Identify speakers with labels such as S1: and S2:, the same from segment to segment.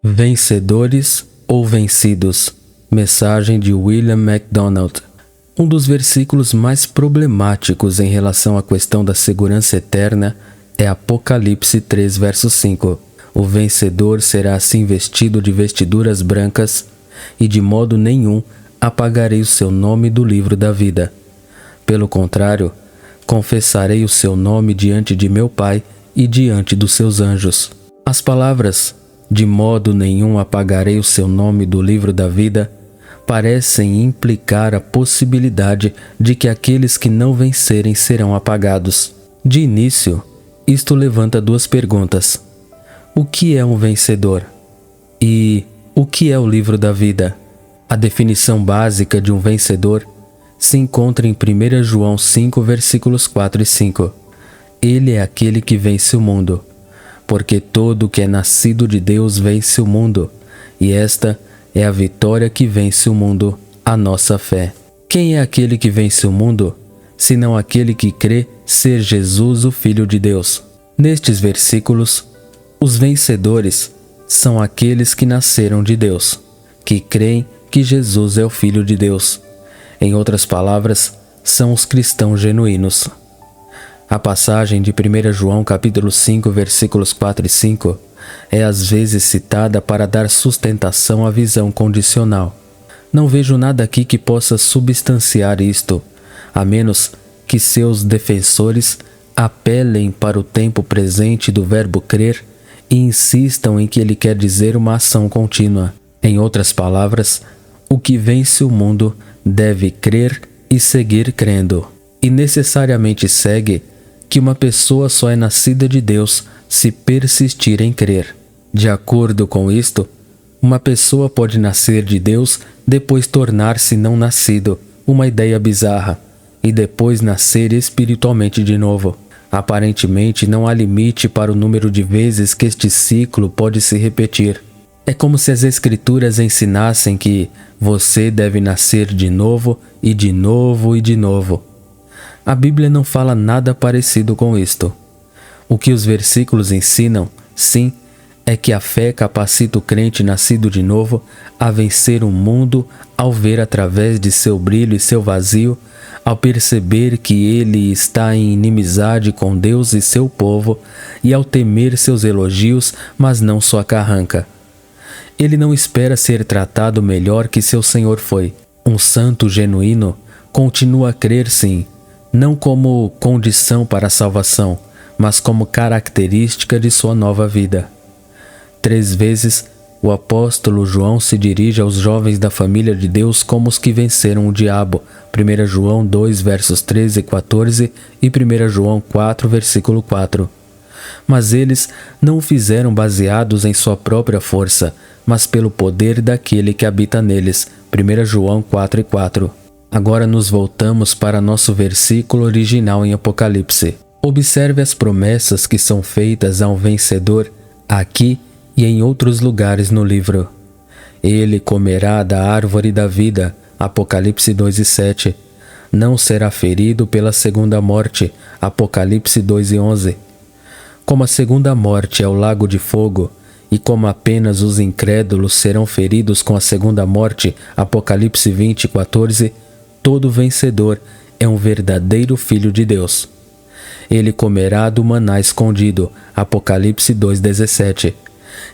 S1: Vencedores ou vencidos? Mensagem de William MacDonald. Um dos versículos mais problemáticos em relação à questão da segurança eterna é Apocalipse 3, verso 5. O vencedor será assim vestido de vestiduras brancas, e de modo nenhum apagarei o seu nome do livro da vida. Pelo contrário, confessarei o seu nome diante de meu Pai e diante dos seus anjos. As palavras "de modo nenhum apagarei o seu nome do livro da vida" parecem implicar a possibilidade de que aqueles que não vencerem serão apagados. De início, isto levanta duas perguntas: o que é um vencedor? E o que é o livro da vida? A definição básica de um vencedor se encontra em 1 João 5, versículos 4 e 5. Ele é aquele que vence o mundo, porque todo o que é nascido de Deus vence o mundo, e esta é a vitória que vence o mundo, a nossa fé. Quem é aquele que vence o mundo, senão aquele que crê ser Jesus, o Filho de Deus? Nestes versículos, os vencedores são aqueles que nasceram de Deus, que creem que Jesus é o Filho de Deus. Em outras palavras, são os cristãos genuínos. A passagem de 1 João capítulo 5, versículos 4 e 5 é às vezes citada para dar sustentação à visão condicional. Não vejo nada aqui que possa substanciar isto, a menos que seus defensores apelem para o tempo presente do verbo crer e insistam em que ele quer dizer uma ação contínua. Em outras palavras, o que vence o mundo deve crer e seguir crendo. E necessariamente segue que uma pessoa só é nascida de Deus se persistir em crer. De acordo com isto, uma pessoa pode nascer de Deus, depois tornar-se não nascido, uma ideia bizarra, e depois nascer espiritualmente de novo. Aparentemente, não há limite para o número de vezes que este ciclo pode se repetir. É como se as Escrituras ensinassem que você deve nascer de novo e de novo e de novo. A Bíblia não fala nada parecido com isto. O que os versículos ensinam, sim, é que a fé capacita o crente nascido de novo a vencer o mundo ao ver através de seu brilho e seu vazio, ao perceber que ele está em inimizade com Deus e seu povo e ao temer seus elogios, mas não sua carranca. Ele não espera ser tratado melhor que seu Senhor foi. Um santo genuíno continua a crer, sim, não como condição para a salvação, mas como característica de sua nova vida. 3 vezes, o apóstolo João se dirige aos jovens da família de Deus como os que venceram o diabo. 1 João 2, versos 13 e 14 e 1 João 4, versículo 4. Mas eles não o fizeram baseados em sua própria força, mas pelo poder daquele que habita neles. 1 João 4 e 4. Agora nos voltamos para nosso versículo original em Apocalipse. Observe as promessas que são feitas a um vencedor aqui e em outros lugares no livro. Ele comerá da árvore da vida, Apocalipse 2 e 7. Não será ferido pela segunda morte, Apocalipse 2 e 11. Como a segunda morte é o lago de fogo, e como apenas os incrédulos serão feridos com a segunda morte, Apocalipse 20 e 14, todo vencedor é um verdadeiro filho de Deus. Ele comerá do maná escondido, Apocalipse 2:17.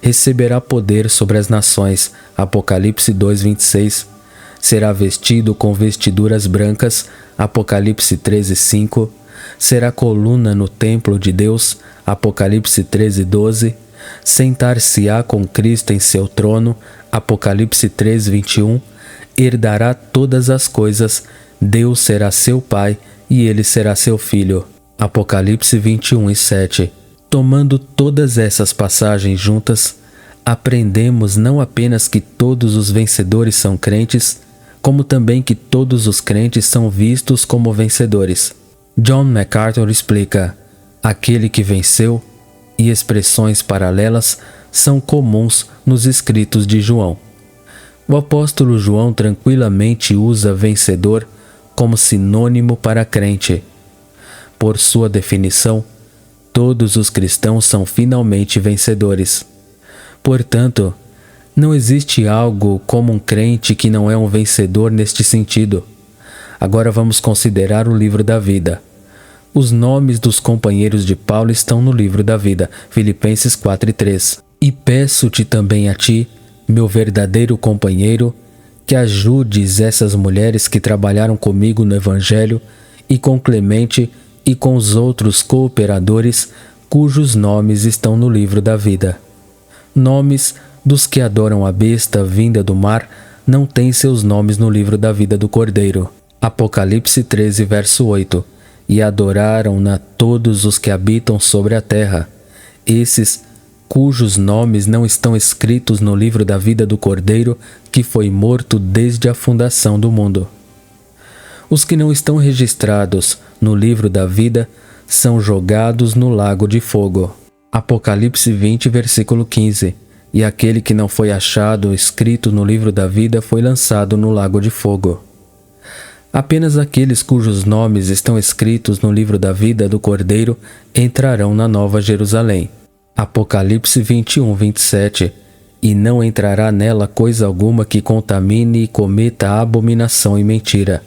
S1: Receberá poder sobre as nações, Apocalipse 2:26. Será vestido com vestiduras brancas, Apocalipse 13:5. Será coluna no templo de Deus, Apocalipse 13:12. Sentar-se-á com Cristo em seu trono, Apocalipse 3:21. Herdará todas as coisas, Deus será seu pai e ele será seu filho. Apocalipse 21 e 7. Tomando todas essas passagens juntas, aprendemos não apenas que todos os vencedores são crentes, como também que todos os crentes são vistos como vencedores. John MacArthur explica: aquele que venceu e expressões paralelas são comuns nos escritos de João. O apóstolo João tranquilamente usa vencedor como sinônimo para crente. Por sua definição, todos os cristãos são finalmente vencedores. Portanto, Não existe algo como um crente que não é um vencedor neste sentido. Agora vamos considerar o livro da vida. Os nomes dos companheiros de Paulo estão no livro da vida, Filipenses 4:3. E peço-te também a ti, meu verdadeiro companheiro, que ajudes essas mulheres que trabalharam comigo no Evangelho e com Clemente e com os outros cooperadores cujos nomes estão no livro da vida. Nomes dos que adoram a besta vinda do mar não têm seus nomes no livro da vida do Cordeiro. Apocalipse 13, verso 8. E adoraram-na todos os que habitam sobre a terra, esses cujos nomes não estão escritos no livro da vida do Cordeiro, que foi morto desde a fundação do mundo. Os que não estão registrados no livro da vida são jogados no lago de fogo. Apocalipse 20, versículo 15. E aquele que não foi achado escrito no livro da vida foi lançado no lago de fogo. Apenas aqueles cujos nomes estão escritos no livro da vida do Cordeiro entrarão na Nova Jerusalém. Apocalipse 21, 27. E não entrará nela coisa alguma que contamine e cometa abominação e mentira,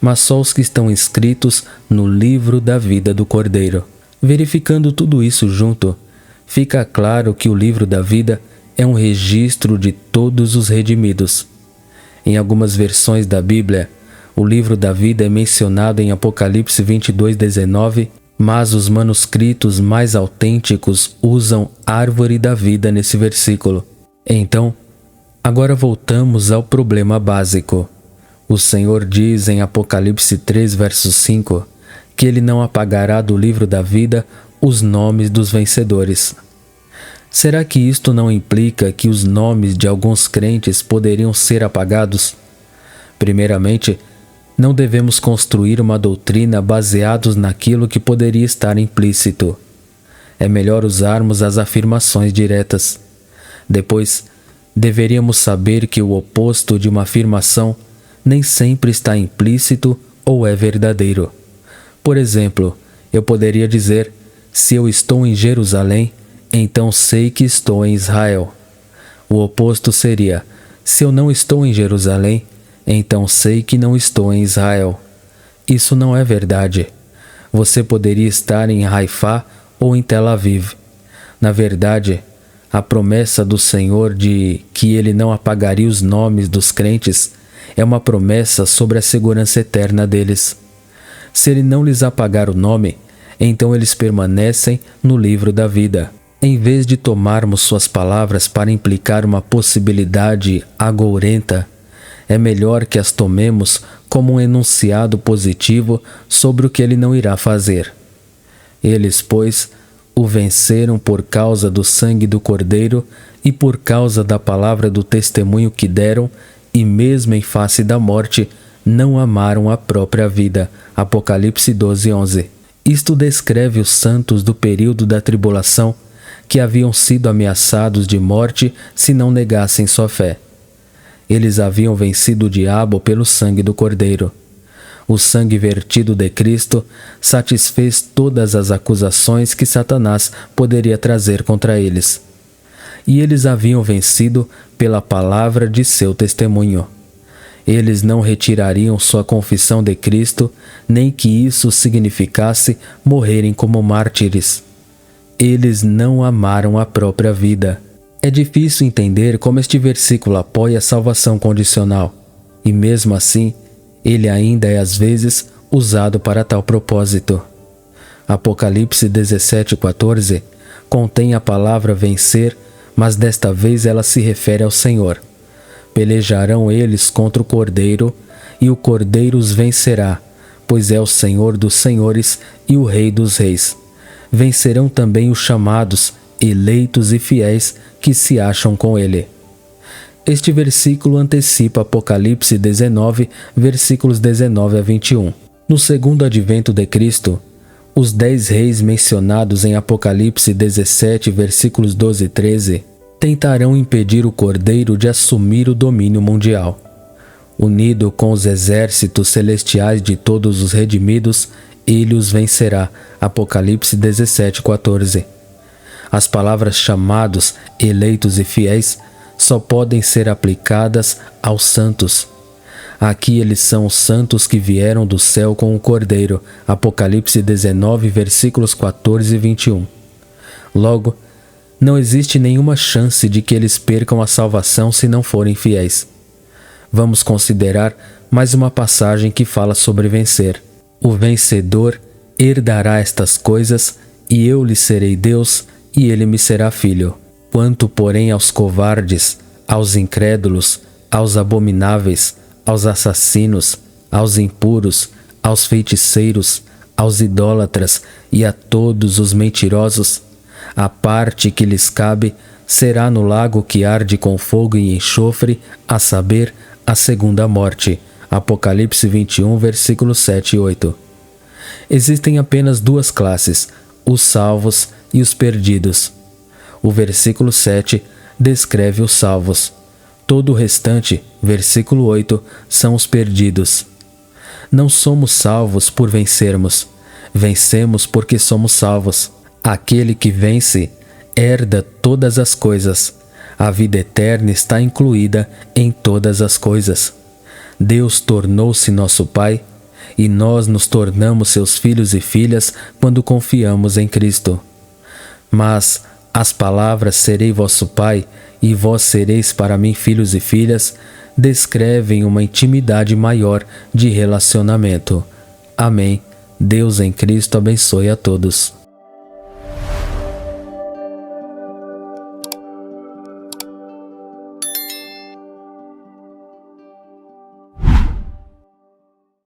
S1: mas só os que estão inscritos no livro da vida do Cordeiro. Verificando tudo isso junto, fica claro que o livro da vida é um registro de todos os redimidos. Em algumas versões da Bíblia, o livro da vida é mencionado em Apocalipse 22, 19, mas os manuscritos mais autênticos usam árvore da vida nesse versículo. Então, agora voltamos ao problema básico. O Senhor diz em Apocalipse 3, verso 5, que Ele não apagará do livro da vida os nomes dos vencedores. Será que isto não implica que os nomes de alguns crentes poderiam ser apagados? Primeiramente, não devemos construir uma doutrina baseados naquilo que poderia estar implícito. É melhor usarmos as afirmações diretas. Depois, deveríamos saber que o oposto de uma afirmação nem sempre está implícito ou é verdadeiro. Por exemplo, eu poderia dizer: se eu estou em Jerusalém, então sei que estou em Israel. O oposto seria: se eu não estou em Jerusalém, então sei que não estou em Israel. Isso não é verdade. Você poderia estar em Haifá ou em Tel Aviv. Na verdade, a promessa do Senhor de que Ele não apagaria os nomes dos crentes é uma promessa sobre a segurança eterna deles. Se Ele não lhes apagar o nome, então eles permanecem no livro da vida. Em vez de tomarmos suas palavras para implicar uma possibilidade agourenta, é melhor que as tomemos como um enunciado positivo sobre o que Ele não irá fazer. Eles, pois, o venceram por causa do sangue do Cordeiro e por causa da palavra do testemunho que deram, e mesmo em face da morte, não amaram a própria vida. Apocalipse 12, 11. Isto descreve os santos do período da tribulação, que haviam sido ameaçados de morte se não negassem sua fé. Eles haviam vencido o diabo pelo sangue do Cordeiro. O sangue vertido de Cristo satisfez todas as acusações que Satanás poderia trazer contra eles. E eles haviam vencido pela palavra de seu testemunho. Eles não retirariam sua confissão de Cristo, nem que isso significasse morrerem como mártires. Eles não amaram a própria vida. É difícil entender como este versículo apoia a salvação condicional, e mesmo assim, ele ainda é às vezes usado para tal propósito. Apocalipse 17:14 contém a palavra vencer, mas desta vez ela se refere ao Senhor. Pelejarão eles contra o Cordeiro, e o Cordeiro os vencerá, pois é o Senhor dos senhores e o Rei dos reis. Vencerão também os chamados, eleitos e fiéis que se acham com ele. Este versículo antecipa Apocalipse 19, versículos 19 a 21. No segundo advento de Cristo, os 10 reis mencionados em Apocalipse 17, versículos 12 e 13, tentarão impedir o Cordeiro de assumir o domínio mundial. Unido com os exércitos celestiais de todos os redimidos, ele os vencerá. Apocalipse 17, 14. As palavras chamados, eleitos e fiéis só podem ser aplicadas aos santos. Aqui eles são os santos que vieram do céu com o Cordeiro. Apocalipse 19, versículos 14 e 21. Logo, não existe nenhuma chance de que eles percam a salvação se não forem fiéis. Vamos considerar mais uma passagem que fala sobre vencer. O vencedor herdará estas coisas, e eu lhe serei Deus, e ele me será filho. Quanto, porém, aos covardes, aos incrédulos, aos abomináveis, aos assassinos, aos impuros, aos feiticeiros, aos idólatras e a todos os mentirosos, a parte que lhes cabe será no lago que arde com fogo e enxofre, a saber, a segunda morte. Apocalipse 21, versículos 7 e 8. Existem apenas duas classes, os salvos e os perdidos. O versículo 7 descreve os salvos. Todo o restante, versículo 8, são os perdidos. Não somos salvos por vencermos. Vencemos porque somos salvos. Aquele que vence herda todas as coisas. A vida eterna está incluída em todas as coisas. Deus tornou-se nosso Pai e nós nos tornamos seus filhos e filhas quando confiamos em Cristo. Mas as palavras "serei vosso Pai" e "vós sereis para mim filhos e filhas" descrevem uma intimidade maior de relacionamento. Amém. Deus em Cristo abençoe a todos.